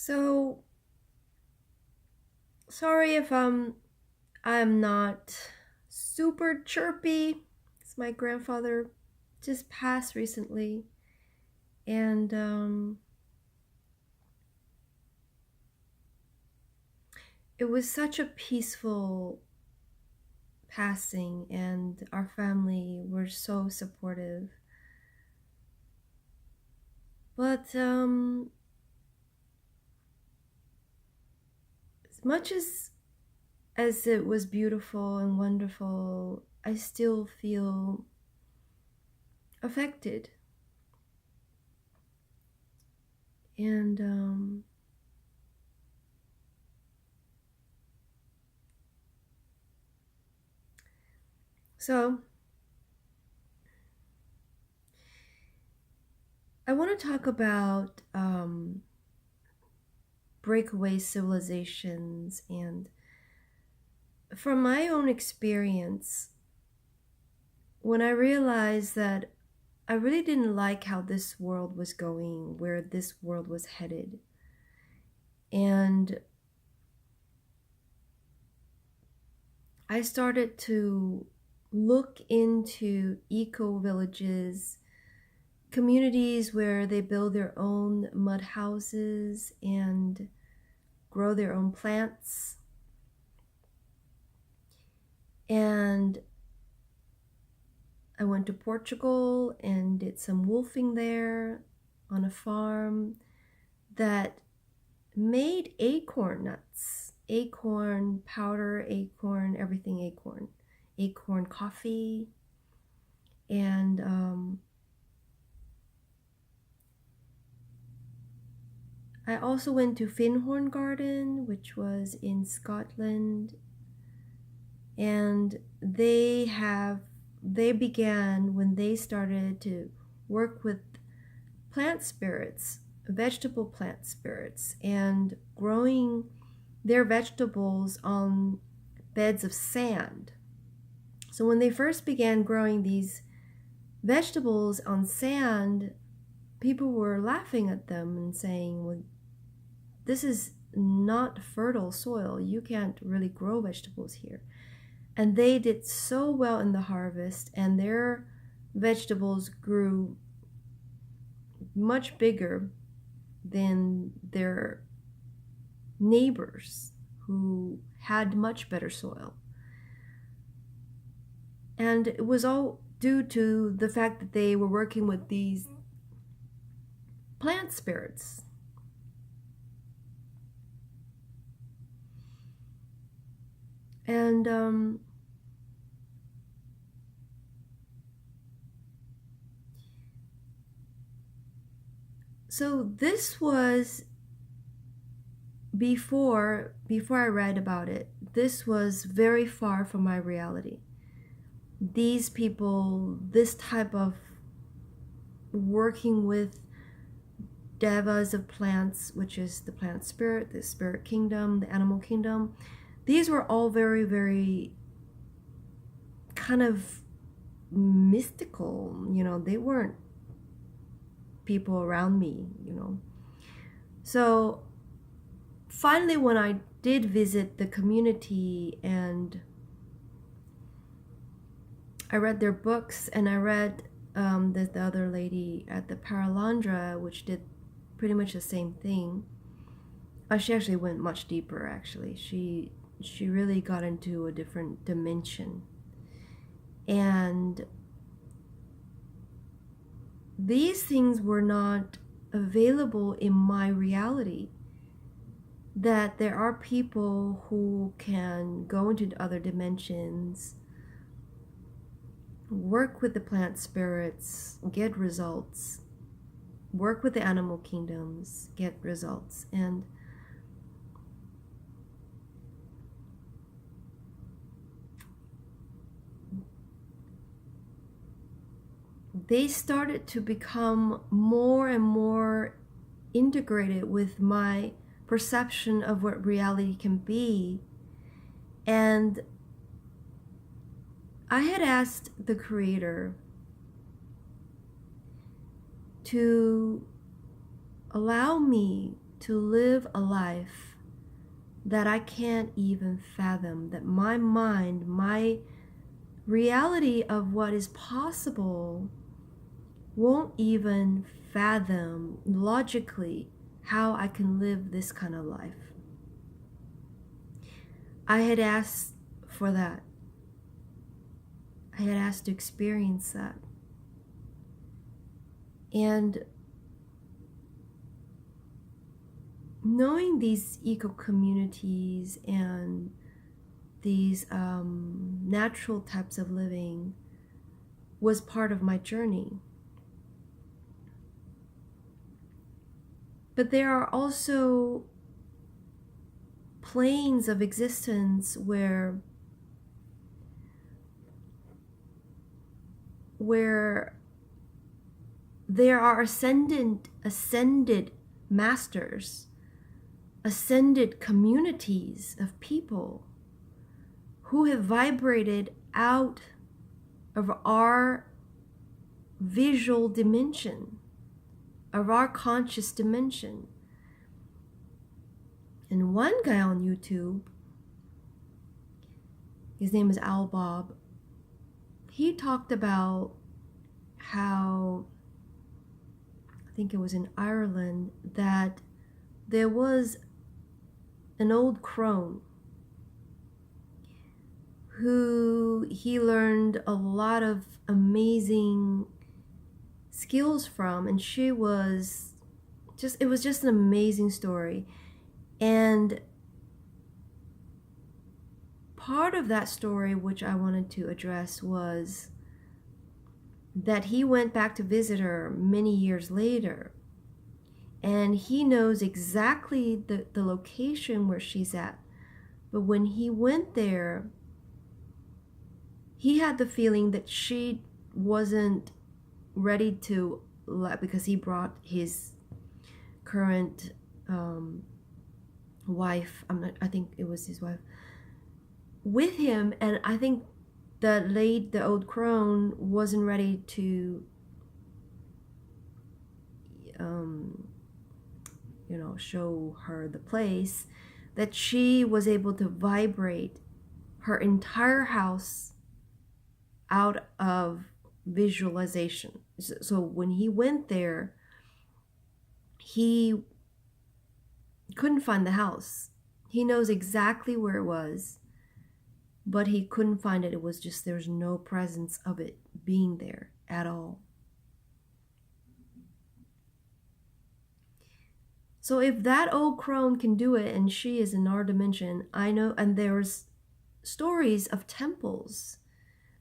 So sorry if I'm not super chirpy. It's my grandfather just passed recently, and it was such a peaceful passing, and our family were so supportive. But as much as it was beautiful and wonderful, I still feel affected. And so I want to talk about breakaway civilizations. And from my own experience, when I realized that I really didn't like how this world was going, where this world was headed, and I started to look into eco villages, communities where they build their own mud houses and grow their own plants. And I went to Portugal and did some wolfing there on a farm that made acorn nuts, acorn powder, acorn, everything acorn, acorn coffee. And I also went to Finhorn Garden, which was in Scotland. And they began when they started to work with plant spirits, vegetable plant spirits, and growing their vegetables on beds of sand. So when they first began growing these vegetables on sand, people were laughing at them and saying, well, this is not fertile soil. You can't really grow vegetables here. And they did so well in the harvest, and their vegetables grew much bigger than their neighbors who had much better soil. And it was all due to the fact that they were working with these plant spirits. And so this was before I read about it. This was very far from my reality. These people, this type of working with devas of plants, which is the plant spirit, the spirit kingdom, the animal kingdom, these were all very, very kind of mystical. They weren't people around me. So finally, when I did visit the community and I read their books, and I read the other lady at the Paralandra, which did pretty much the same thing. She actually went much deeper. Actually, she really got into a different dimension, and these things were not available in my reality. That there are people who can go into other dimensions, work with the plant spirits, get results, work with the animal kingdoms, get results. And they started to become more and more integrated with my perception of what reality can be. And I had asked the Creator to allow me to live a life that I can't even fathom, that my mind, my reality of what is possible won't even fathom logically how I can live this kind of life. I had asked for that. I had asked to experience that. And knowing these eco communities and these natural types of living was part of my journey. But there are also planes of existence where there are ascended masters, ascended communities of people who have vibrated out of our visual dimension, of our conscious dimension. And one guy on YouTube, his name is Al Bob, he talked about how, I think it was in Ireland, that there was an old crone who he learned a lot of amazing skills from, and she was just, it was just an amazing story. And part of that story which I wanted to address was that he went back to visit her many years later, and he knows exactly the location where she's at. But when he went there, he had the feeling that she wasn't ready to let, because he brought his current wife, I think it was his wife, with him, and I think the old crone wasn't ready to show her the place, that she was able to vibrate her entire house out of visualization. So when he went there, he couldn't find the house. He knows exactly where it was, but he couldn't find it. It was just, there's no presence of it being there at all. So if that old crone can do it, and she is in our dimension, I know, and there's stories of temples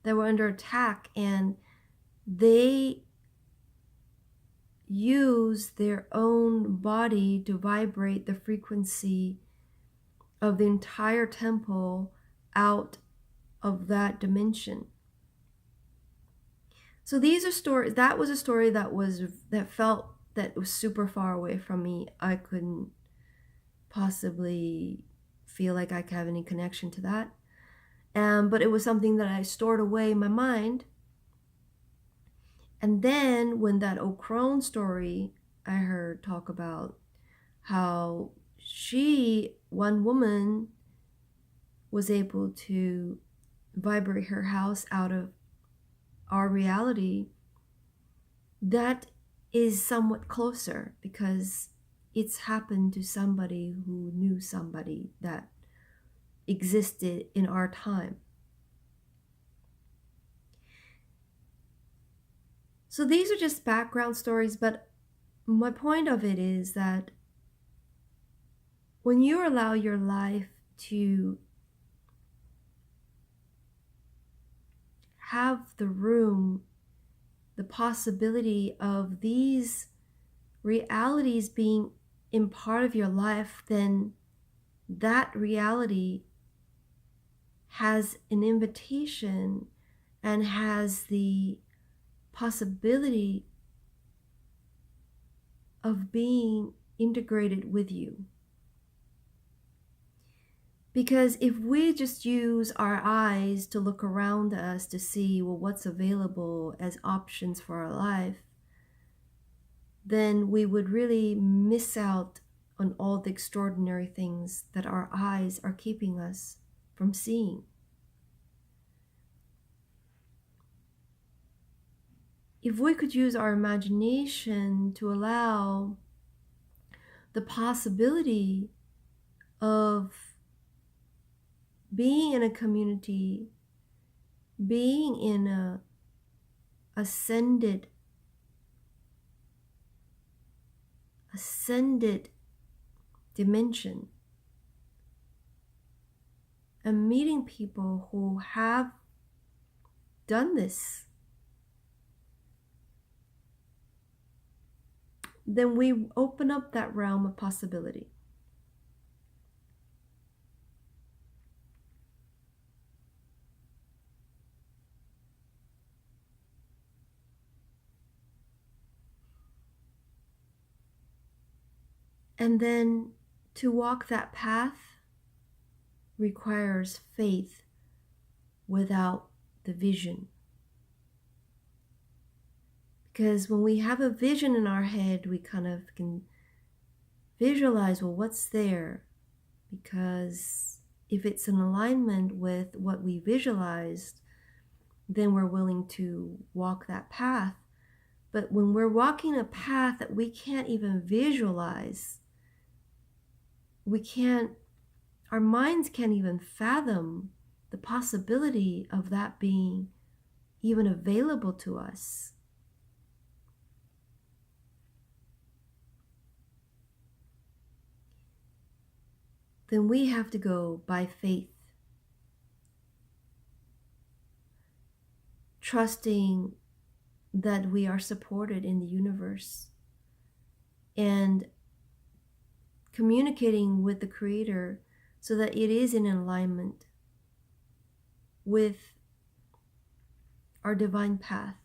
that were under attack, and they use their own body to vibrate the frequency of the entire temple out of that dimension. So these are stories. That was a story that felt that was super far away from me. I couldn't possibly feel like I could have any connection to that. But it was something that I stored away in my mind. And then when that old crone story I heard talk about how one woman was able to vibrate her house out of our reality, that is somewhat closer, because it's happened to somebody who knew somebody that existed in our time. So these are just background stories, but my point of it is that when you allow your life to have the room, the possibility of these realities being in part of your life, then that reality has an invitation and has the possibility of being integrated with you. Because if we just use our eyes to look around us to see, well, what's available as options for our life, then we would really miss out on all the extraordinary things that our eyes are keeping us from seeing. If we could use our imagination to allow the possibility of being in a community, being in a ascended dimension, and meeting people who have done this, then we open up that realm of possibility. And then to walk that path requires faith without the vision. Because when we have a vision in our head, we kind of can visualize, well, what's there? Because if it's in alignment with what we visualized, then we're willing to walk that path. But when we're walking a path that we can't even visualize, our minds can't even fathom the possibility of that being even available to us. Then we have to go by faith, trusting that we are supported in the universe and communicating with the Creator so that it is in alignment with our divine path.